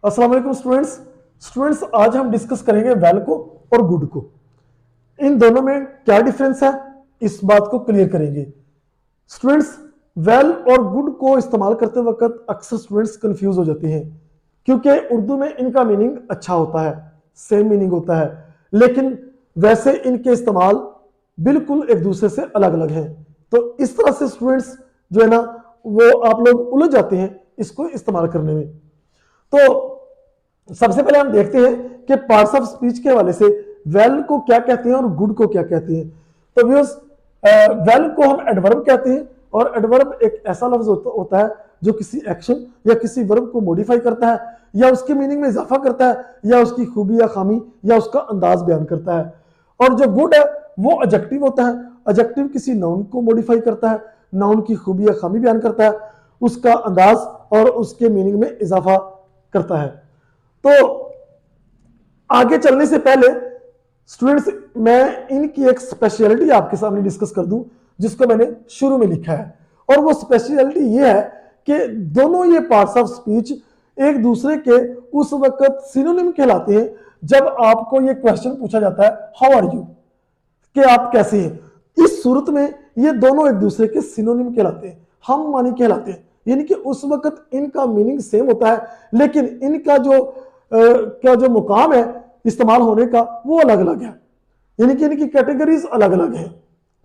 अस्सलाम वालेकुम स्टूडेंट्स आज हम डिस्कस करेंगे वेल को और गुड को। इन दोनों में क्या डिफरेंस है इस बात को क्लियर करेंगे। स्टूडेंट्स वेल और गुड को इस्तेमाल करते वक्त अक्सर स्टूडेंट्स कंफ्यूज हो जाते हैं क्योंकि उर्दू में इनका मीनिंग अच्छा होता है, सेम मीनिंग होता है, लेकिन वैसे इनके इस्तेमाल बिल्कुल एक दूसरे से अलग अलग हैं। तो इस तरह से स्टूडेंट्स जो है ना वो आप लोग उलझ जाते हैं इसको इस्तेमाल करने में। तो सबसे पहले हम देखते हैं कि पार्ट्स ऑफ स्पीच के हवाले से वेल को क्या कहते हैं और गुड को क्या कहते हैं। तो व्यूअर्स वेल को हम एडवर्ब कहते हैं और एडवर्ब एक ऐसा लफ्ज होता है जो किसी एक्शन या किसी वर्ब को मॉडिफाई करता है या उसके मीनिंग में इजाफा करता है या उसकी खूबी या खामी या उसका अंदाज बयान करता है। और जो गुड है वो एडजेक्टिव होता है। एडजेक्टिव किसी नाउन को मॉडिफाई करता है, नाउन की खूबी या खामी बयान करता है, उसका अंदाज और उसके मीनिंग में इजाफा करता है। तो आगे चलने से पहले स्टूडेंट्स मैं इनकी एक स्पेशलिटी आपके सामने डिस्कस कर दूं जिसको मैंने शुरू में लिखा है, और वो स्पेशलिटी ये है कि दोनों ये पार्ट्स ऑफ स्पीच एक दूसरे के उस वक्त सिनोनिम कहलाते हैं जब आपको ये क्वेश्चन पूछा जाता है हाउ आर यू, कि आप कैसे हैं। इस सूरत में ये दोनों एक दूसरे के सिनोनिम कहलाते हैं, हम मानी कहलाते हैं, यानी कि उस वक्त इनका मीनिंग सेम होता है लेकिन इनका जो मुकाम है इस्तेमाल होने का वो अलग अलग है, यानी कि इनकी कैटेगरीज अलग अलग हैं।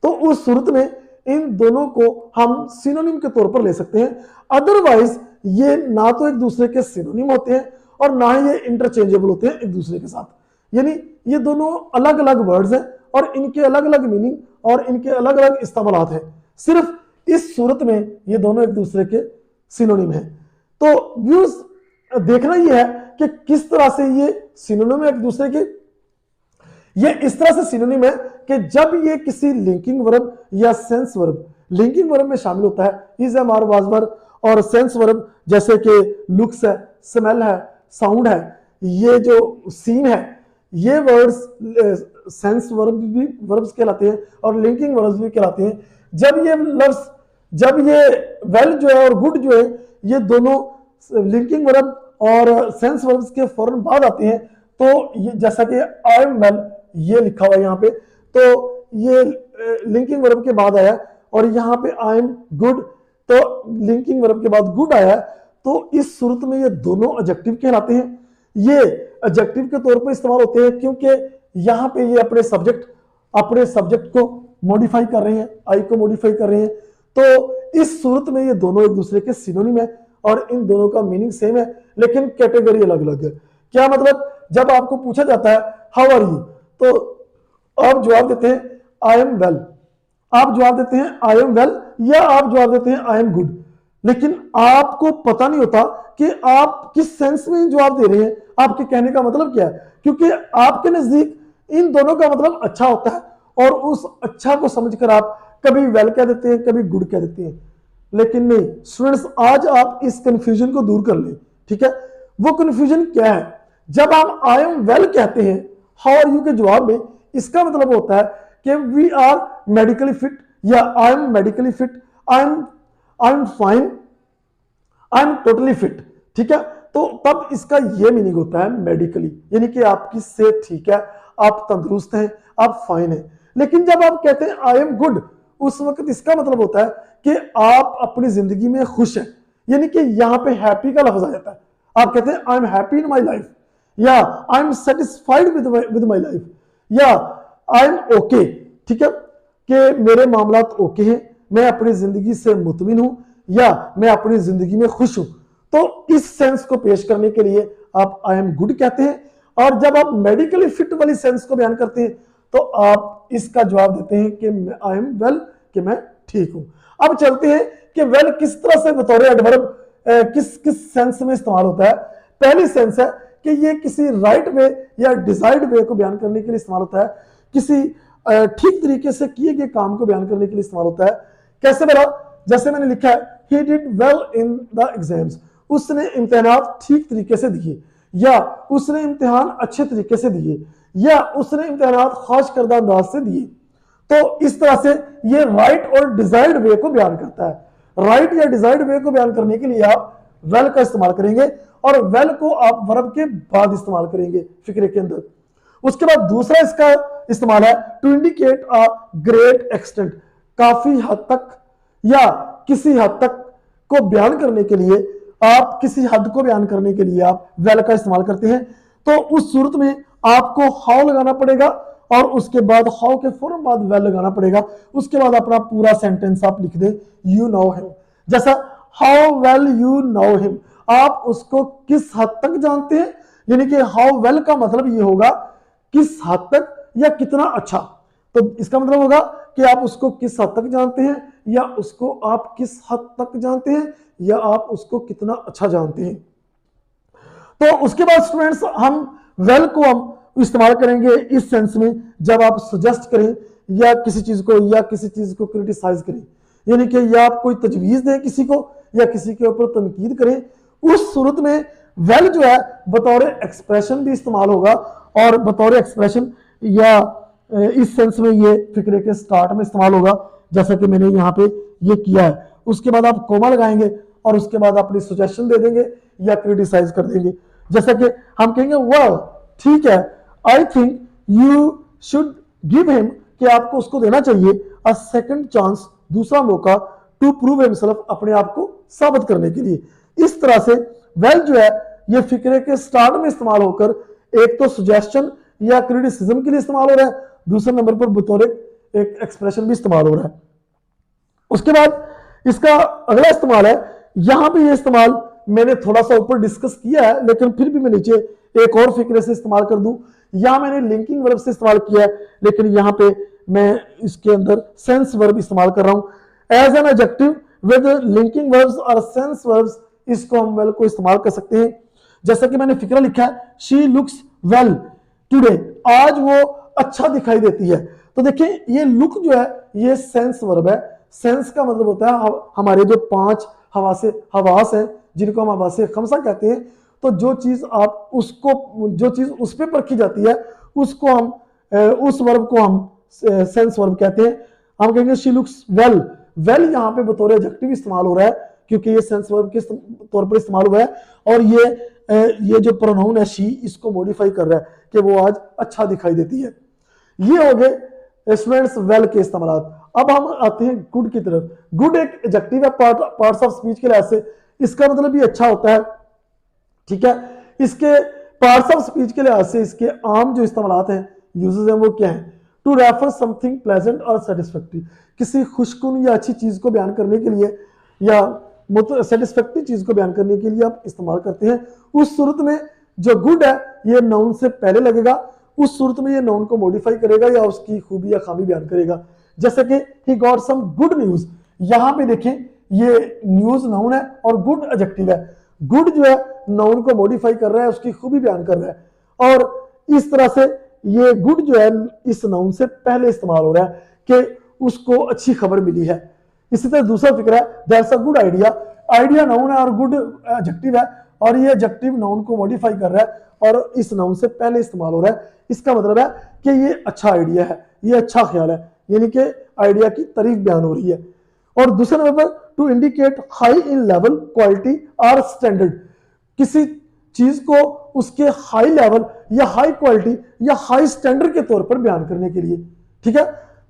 तो उस सूरत में इन दोनों को हम सिनोनिम के तौर पर ले सकते हैं। अदरवाइज ये ना तो एक दूसरे के सिनोनिम होते हैं और ना ही ये इंटरचेंजेबल होते हैं एक दूसरे के साथ, यानी ये दोनों अलग अलग वर्ड्स हैं और इनके अलग अलग मीनिंग और इनके अलग अलग इस्तेमालात हैं। सिर्फ इस सूरत में ये दोनों एक दूसरे के सिनोनिम हैं। तो व्यूज देखना ये है कि किस तरह से ये सिनोनिम है एक दूसरे के। ये इस तरह से सिनोनिम है कि जब ये किसी लिंकिंग वर्ब या सेंस वर्ब, लिंकिंग वर्ब में शामिल होता है is, am, are, was verb, और सेंस वर्ब जैसे कि लुक्स है, स्मेल है, साउंड है, ये जो सीन है, ये वर्ड्स सेंस वर्ब भी वर्ब्स कहलाते हैं और लिंकिंग वर्ब्स भी कहलाते हैं। जब ये वेल जो है और गुड जो है ये दोनों लिंकिंग वर्ब और सेंस वर्ब्स के फौरन बाद आते हैं, तो ये जैसा कि आई एम वेल ये लिखा हुआ है यहाँ पे, तो ये लिंकिंग वर्ब के बाद आया, और यहाँ पे आई एम गुड तो लिंकिंग वर्ब के बाद गुड आया। तो इस सूरत में ये दोनों एडजेक्टिव कहलाते हैं। ये एडजेक्टिव के तौर पर इस्तेमाल होते हैं क्योंकि यहाँ पे ये अपने सब्जेक्ट को मॉडिफाई कर रहे हैं, आई को मॉडिफाई कर रहे हैं। तो इस सूरत में ये दोनों एक दूसरे के सिनोनिम है और इन दोनों का मीनिंग सेम है लेकिन कैटेगरी अलग अलग है। क्या मतलब, जब आपको पूछा जाता है हाउ आर यू तो आप जवाब देते हैं आई एम वेल, आप जवाब देते हैं आई एम वेल, या आप जवाब देते हैं आई एम गुड, लेकिन आपको पता नहीं होता कि आप किस सेंस में जवाब दे रहे हैं, आपके कहने का मतलब क्या है, क्योंकि आपके नजदीक इन दोनों का मतलब अच्छा होता है और उस अच्छा को समझकर आप कभी वेल कह देते हैं कभी गुड कह देते हैं। लेकिन नहीं स्टूडेंट्स, आज आप इस कंफ्यूजन को दूर कर लें, ठीक है। वो कंफ्यूजन क्या है, जब आप आई एम वेल कहते हैं हाउ आर यू के जवाब में, इसका मतलब होता है कि वी आर मेडिकली फिट या I M medically fit, I am fine, I am totally fit, ठीक है। तो तब इसका यह मीनिंग होता है मेडिकली, यानी कि आपकी सेहत ठीक है, आप तंदुरुस्त हैं, आप फाइन हैं। लेकिन जब आप कहते हैं आई एम गुड, उस वक्त इसका मतलब होता है कि आप अपनी जिंदगी में खुश हैं, यानी कि यहां पे हैप्पी का लफ्ज आ जाता है। आप कहते हैं I am happy in my life, या I am satisfied with my life, या आई एम ओके, ठीक है, कि मेरे मामलात ओके हैं, मैं अपनी जिंदगी से मुतमिन हूं या मैं अपनी जिंदगी में खुश हूं। तो इस सेंस को पेश करने के लिए आप आई एम गुड कहते हैं, और जब आप मेडिकली फिट वाली सेंस को बयान करते हैं तो आप इसका जवाब देते हैं कि आई एम वेल, कि मैं ठीक हूं। अब चलते हैं कि वेल किस तरह से बतौर एडवर्ब किस सेंस में इस्तेमाल होता है। पहली सेंस है कि ये किसी राइट वे या डिजायर्ड वे को बयान करने के लिए इस्तेमाल होता है, किसी ठीक तरीके से किए गए काम को बयान करने के लिए इस्तेमाल होता है। कैसे बना, जैसे मैंने लिखा है he did well in the exams, उसने इम्तिहानात ठीक तरीके से दिए, या उसने इम्तिहान अच्छे तरीके से दिए, या उसने इम्तिहानात खास करदा अंदाज से दिए। तो इस तरह से ये राइट और डिजायर्ड वे को बयान करता है। राइट या डिजायर्ड वे को बयान करने के लिए आप वेल का इस्तेमाल करेंगे और वेल को आप वर्ब के बाद इस्तेमाल करेंगे फिक्रे के अंदर। उसके बाद दूसरा इसका इस्तेमाल है to indicate a great extent, काफी हद तक या किसी हद तक को बयान करने के लिए, आप किसी हद को बयान करने के लिए आप वेल का इस्तेमाल करते हैं। तो उस सूरत में आपको हाउ लगाना पड़ेगा और उसके बाद हाउ के फौरन बाद वेल लगाना पड़ेगा। उसके बाद अपना पूरा सेंटेंस आप लिख दें यू नो हिम, जैसा how well you know him, आप उसको किस हद तक जानते हैं, यानी कि हाउ वेल का मतलब ये होगा किस हद तक या कितना अच्छा। तो इसका मतलब होगा कि आप उसको किस हद तक जानते हैं या उसको आप किस हद तक जानते हैं या आप उसको कितना अच्छा जानते हैं। तो उसके बाद स्टूडेंट्स हम वेल को हम इस्तेमाल करेंगे इस सेंस में जब आप सजेस्ट करें या किसी चीज को क्रिटिसाइज करें, यानी कि या आप कोई तजवीज दें किसी को या किसी के ऊपर तनकीद करें, उस सूरत में वेल जो है बतौर एक्सप्रेशन भी इस्तेमाल होगा और बतौर एक्सप्रेशन या इस सेंस में ये फिक्रे के स्टार्ट में इस्तेमाल होगा जैसा कि मैंने यहाँ पे ये किया है। उसके बाद आप कोमा लगाएंगे और उसके बाद अपनी सजेशन दे देंगे या क्रिटिसाइज कर देंगे, जैसा कि हम कहेंगे वाह ठीक है, I think you should give him, कि आपको उसको देना चाहिए अ सेकंड चांस, दूसरा मौका, टू प्रूव हिमसेल्फ, अपने आप को साबित करने के लिए। इस तरह से वेल जो है ये फिक्रे के स्टार्ट में इस्तेमाल होकर एक तो सजेशन या क्रिटिसिज्म के लिए इस्तेमाल हो रहा है, दूसरे नंबर पर बतौर एक एक्सप्रेशन भी इस्तेमाल हो रहा है। उसके बाद इसका अगला इस्तेमाल है, यहां पे ये इस्तेमाल मैंने थोड़ा सा ऊपर डिस्कस किया है लेकिन फिर भी मैं नीचे एक और फिक्रे से इस्तेमाल कर दूं। यहां मैंने लिंकिंग वर्ब से इस्तेमाल किया है लेकिन यहां पे मैं इसके अंदर सेंस वर्ब इस्तेमाल कर रहा हूं as an adjective with linking verbs और सेंस वर्ब्स। इसको हम वेल को इस्तेमाल कर सकते हैं, जैसा कि मैंने फिक्रा लिखा है शी लुक्स वेल टुडे, आज वो अच्छा दिखाई देती है। तो देखिए ये लुक जो है ये सेंस वर्ब है। सेंस का मतलब होता है हमारे जो 5 हवास है जिनको हम हवासे खमसा कहते हैं। तो जो चीज आप उसको जो चीज उस पर परखी जाती है उसको हम उस वर्ब को हम सेंस वर्ब कहते हैं। हम कहेंगे शी लुक्स वेल, वेल यहाँ पे बतौर एडजेक्टिव इस्तेमाल हो रहा है क्योंकि ये सेंस वर्ब के तौर पर इस्तेमाल हुआ है और ये जो प्रोनाउन है शी इसको मॉडिफाई कर रहा है कि वो आज अच्छा दिखाई देती है। ये हो गए स्टूडेंट्स वेल के इस्तेमाल। अब हम आते हैं गुड की तरफ। गुड एक एडजेक्टिव है पार्ट्स ऑफ स्पीच के लिहाज से, इसका मतलब भी अच्छा होता है, ठीक है। इसके पार्ट्स ऑफ स्पीच के लिहाज से इसके आम जो इस्तेमालात हैं यूजेस हैं वो क्या है, टू रेफर समथिंग प्लेजेंट और सेटिस्फैक्टरी, किसी खुशकुन या अच्छी चीज को बयान करने के लिए या सेटिस्फैक्टरी चीज को बयान करने के लिए आप इस्तेमाल करते हैं। उस सूरत में जो गुड है ये नाउन से पहले लगेगा, उस सूरत में ये नाउन को मॉडिफाई करेगा या उसकी खूबी या खामी बयान करेगा। जैसे कि he got some good news, यहां पे देखें ये न्यूज नाउन है और गुड एडजेक्टिव है। गुड जो है नाउन को मॉडिफाई कर रहा है, उसकी खूबी बयान कर रहा है और इस तरह से ये गुड जो है इस नाउन से पहले इस्तेमाल हो रहा है कि उसको अच्छी खबर मिली है। इसी तरह दूसरा फिक्र है that's a good idea, idea noun है और गुड एडजेक्टिव है और ये एडजेक्टिव नाउन को मॉडिफाई कर रहा है और इस नाउन से पहले इस्तेमाल हो रहा है। इसका मतलब है कि ये अच्छा आइडिया है, ये अच्छा ख्याल है, यानी कि आइडिया की तारीफ बयान हो रही है। और दूसरे नंबर पर to indicate high in level, quality और स्टैंडर्ड, किसी चीज को उसके हाई लेवल या हाई क्वालिटी या हाई स्टैंडर्ड के तौर पर बयान करने के लिए, ठीक है।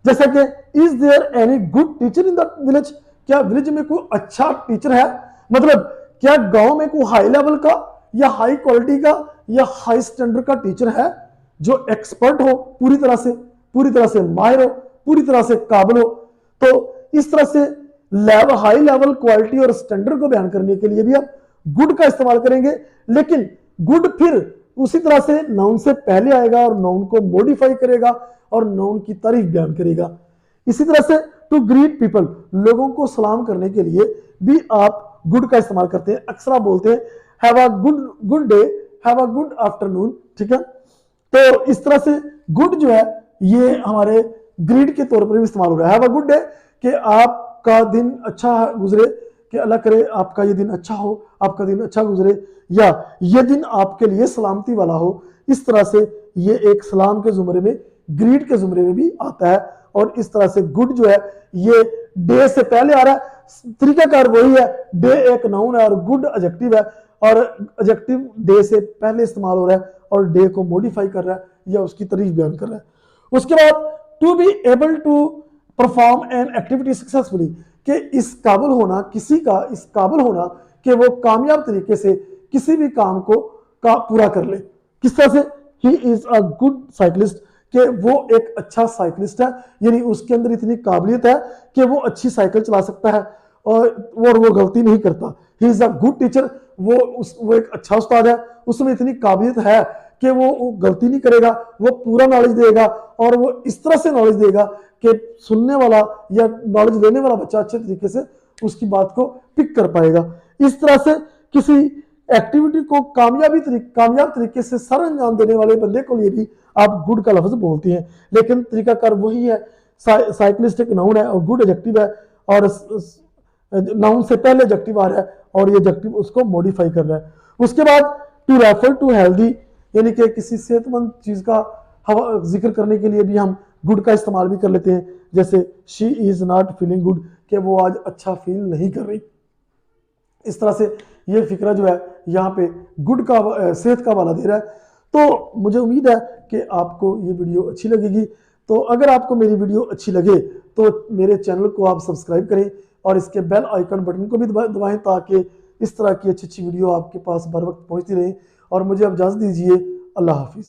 जैसा कि is there any good teacher in the village, क्या विलेज में कोई अच्छा टीचर है, मतलब क्या गांव में कोई हाई लेवल का या हाई क्वालिटी का या हाई स्टैंडर्ड का टीचर है जो एक्सपर्ट हो, पूरी तरह से माहिर हो, पूरी तरह से काबिल हो। तो इस तरह से हाई लेवल, क्वालिटी और स्टैंडर्ड को बयान करने के लिए भी आप गुड का इस्तेमाल करेंगे, लेकिन गुड फिर उसी तरह से नाउन से पहले आएगा और नाउन को मॉडिफाई करेगा और नाउन की तारीफ बयान करेगा। इसी तरह से टू ग्रीट पीपल, लोगों को सलाम करने के लिए भी आप गुड का इस्तेमाल करते हैं। अक्सर आप बोलते हैं have a good day, have a good afternoon, ठीक है। तो इस तरह से गुड जो है ये हमारे ग्रीट के तौर पर भी इस्तेमाल हो रहा है। हैव अ गुड डे कि आपका दिन अच्छा गुजरे, कि अल्लाह करे आपका ये दिन अच्छा हो, आपका दिन अच्छा गुजरे, या ये दिन आपके लिए सलामती वाला हो। इस तरह से ये एक सलाम के जुमरे में ग्रीड के जुमरे में भी आता है। और इस तरह से गुड जो है ये डे से पहले आ रहा है, तरीकाकार वही है, डे एक नाउन है और गुड एडजेक्टिव है, और एडजेक्टिव डे से पहले इस्तेमाल हो रहा है और डे को मॉडिफाई कर रहा है या उसकी तारीफ बयान कर रहा है। उसके बाद to be able to perform an activity successfully, कि इस काबिल होना, किसी का इस काबिल होना कि वो कामयाब तरीके से किसी भी काम को पूरा कर ले। किस तरह से? He is a good cyclist, कि वो एक अच्छा साइकिलिस्ट है, यानी उसके अंदर इतनी काबिलियत है कि वो अच्छी साइकिल चला सकता है और वो गलती नहीं करता। He is a good teacher, वो एक अच्छा उस्ताद है, उसमें इतनी काबिलियत है कि वो गलती नहीं करेगा, वो पूरा नॉलेज देगा और वो इस तरह से नॉलेज देगा कि सुनने वाला या नॉलेज लेने वाला बच्चा अच्छे तरीके से उसकी बात को पिक कर पाएगा। इस तरह से किसी एक्टिविटी को कामयाब तरीके से सर अंजाम देने वाले बंदे को लिए भी आप गुड का लफ्ज बोलते हैं, लेकिन तरीकाकार वही है। साइकिलिस्ट एक नाउन है और गुड एडजेक्टिव है, और नाउन से पहले एडजेक्टिव आ रहा है और ये एडजेक्टिव उसको मॉडिफाई कर रहा है। उसके बाद टू रेफर टू हेल्दी, यानी कि किसी सेहतमंद चीज का जिक्र करने के लिए भी हम गुड का इस्तेमाल भी कर लेते हैं, जैसे she is not feeling good, कि वो आज अच्छा फील नहीं कर रही। इस तरह से ये फिक्रा जो है यहाँ पे गुड का सेहत का वाला दे रहा है। तो मुझे उम्मीद है कि आपको ये वीडियो अच्छी लगेगी। तो अगर आपको मेरी वीडियो अच्छी लगे तो मेरे चैनल को आप सब्सक्राइब करें और इसके बेल आइकन बटन को भी दबाएं ताकि इस तरह की अच्छी अच्छी वीडियो आपके पास बर वक्त पहुंचती रहे। और मुझे अब इजाज़त दीजिए। अल्लाह हाफिज़।